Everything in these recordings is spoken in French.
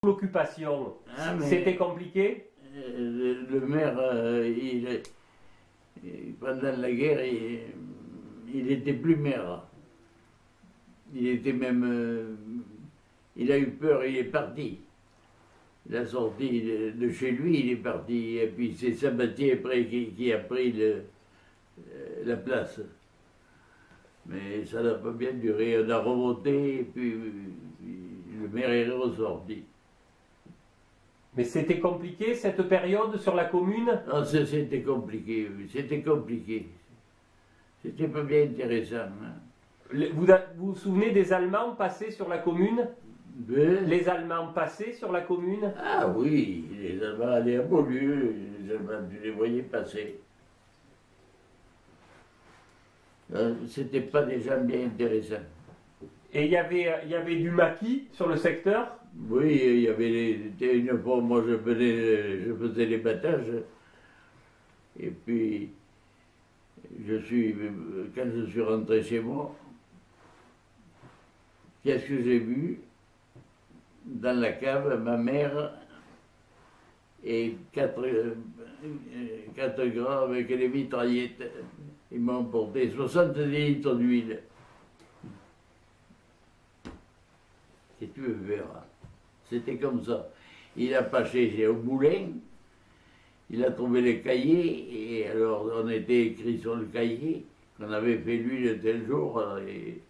L'occupation, c'était compliqué? Le maire, pendant la guerre, il n'était plus maire. Il était même... il a eu peur, il est parti. Il a sorti de chez lui, il est parti. Et puis c'est Sabatier après qui a pris la place. Mais ça n'a pas bien duré. On a remonté, et puis le maire est ressorti. Mais c'était compliqué cette période sur la commune? Ah, c'était compliqué, c'était compliqué. C'était pas bien intéressant. Hein. Vous vous souvenez des Allemands passés sur la commune? Les Allemands passés sur la commune? Ah oui, les Allemands allaient à Beaulieu, les Allemands, tu les voyais passer. C'était pas des gens bien intéressants. Et il y avait du maquis sur le secteur? Oui, il y avait une fois, moi je faisais les battages, et puis quand je suis rentré chez moi, qu'est-ce que j'ai vu? Dans la cave, ma mère et quatre grands avec les mitraillettes. Ils m'ont emporté 70 litres d'huile. Si tu veux faire. C'était comme ça. Il a pâché au moulin, il a trouvé les cahiers, et alors on était écrit sur le cahier qu'on avait fait l'huile tel jour, et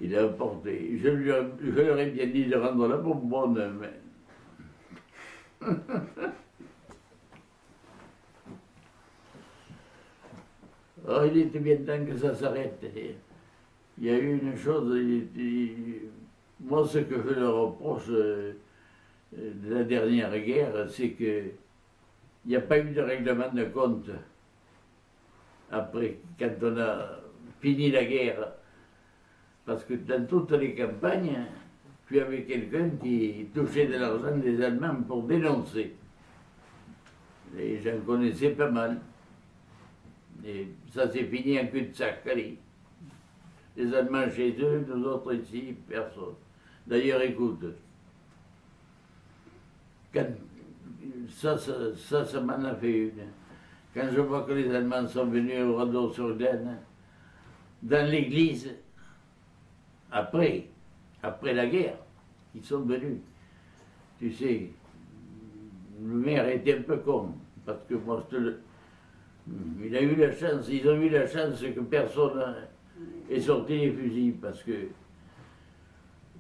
il a emporté. Je leur ai bien dit de rendre la bonbonne, mais... Oh, il était bien temps que ça s'arrête. Il y a eu une chose, moi ce que je leur reproche de la dernière guerre, c'est qu'il n'y a pas eu de règlement de compte après, quand on a fini la guerre. Parce que dans toutes les campagnes, tu avais quelqu'un qui touchait de l'argent des Allemands pour dénoncer. Et j'en connaissais pas mal. Et ça s'est fini en cul-de-sac, allez. Les Allemands chez eux, nous autres ici, personne. D'ailleurs, écoute, ça m'en a fait une. Quand je vois que les Allemands sont venus au Radeau-sur-Glane, dans l'église, après la guerre, ils sont venus. Tu sais, le maire était un peu con, parce que moi, il a eu la chance, ils ont eu la chance que personne ait sorti les fusils, parce que...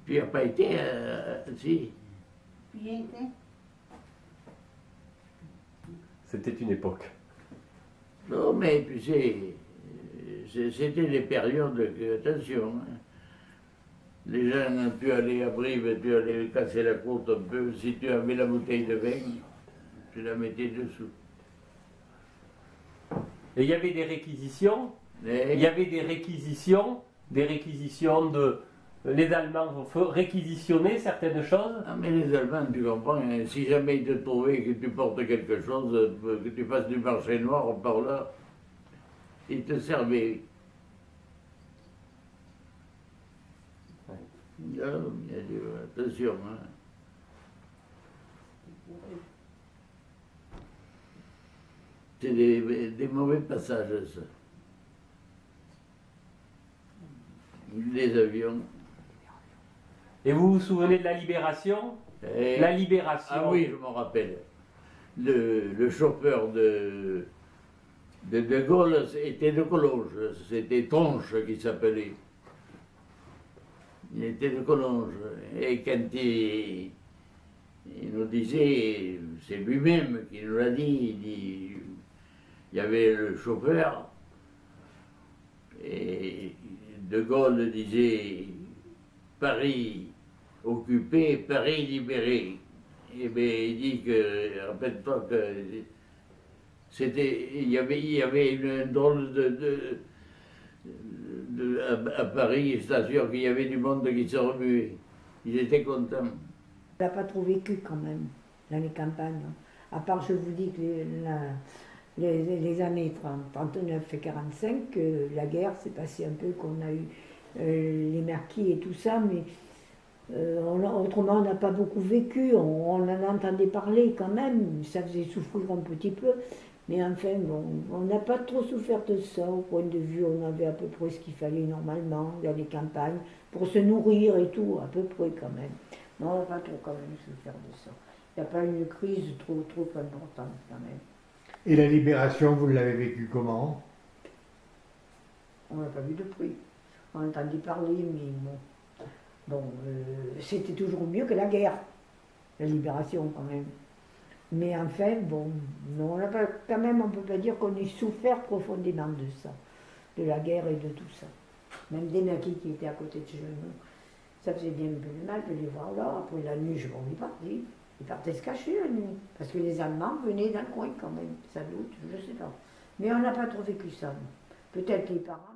Puis il n'a pas été, si. Puis il était. C'était une époque. Non, mais tu sais, c'était des périodes, attention, hein. Les gens, tu allais à Brive, tu allais casser la côte un peu, si tu avais la bouteille de vin, tu la mettais dessous. Et il y avait des réquisitions? Il y avait des réquisitions de... Les Allemands ont réquisitionné certaines choses? Ah, mais les Allemands, tu comprends, hein, si jamais ils te trouvaient que tu portes quelque chose, que tu fasses du marché noir par là, ils te servaient. Non, bien sûr, attention. Hein. C'est des mauvais passages, ça. Les avions. Et vous vous souvenez de la Libération? La Libération. Ah oui, je m'en rappelle. Le chauffeur de Gaulle était de Collonges. C'était Tronche qui s'appelait. Il était de Collonges. Et quand il nous disait, c'est lui-même qui nous l'a dit, il y avait le chauffeur, et De Gaulle disait Paris occupé, Paris libéré. Et bien il dit que, rappelle-toi que il y avait une drôle à Paris, je t'assure qu'il y avait du monde qui se remuait. Ils étaient contents. On n'a pas trop vécu quand même, dans les campagnes. À part, je vous dis que les années 39 et 45, la guerre s'est passée un peu, qu'on a eu les marquis et tout ça, mais Autrement, on n'a pas beaucoup vécu, on en entendait parler quand même, ça faisait souffrir un petit peu, mais enfin, bon, on n'a pas trop souffert de ça, au point de vue, on avait à peu près ce qu'il fallait normalement dans les campagnes, pour se nourrir et tout, à peu près quand même. Non, on n'a pas trop quand même souffert de ça. Il n'y a pas une crise trop importante quand même. Et la libération, vous l'avez vécue comment? On n'a pas vu de prix. On a entendu parler, mais bon. Bon, c'était toujours mieux que la guerre, la libération quand même. Mais enfin, bon, non, on n'a pas, quand même, on ne peut pas dire qu'on ait souffert profondément de ça, de la guerre et de tout ça. Même des maquis qui étaient à côté de chez nous, ça faisait bien un peu de mal de les voir là. Après la nuit, bon, ils partaient se cacher la nuit, parce que les Allemands venaient dans le coin quand même, sans doute, je ne sais pas. Mais on n'a pas trop vécu ça. Peut-être les parents.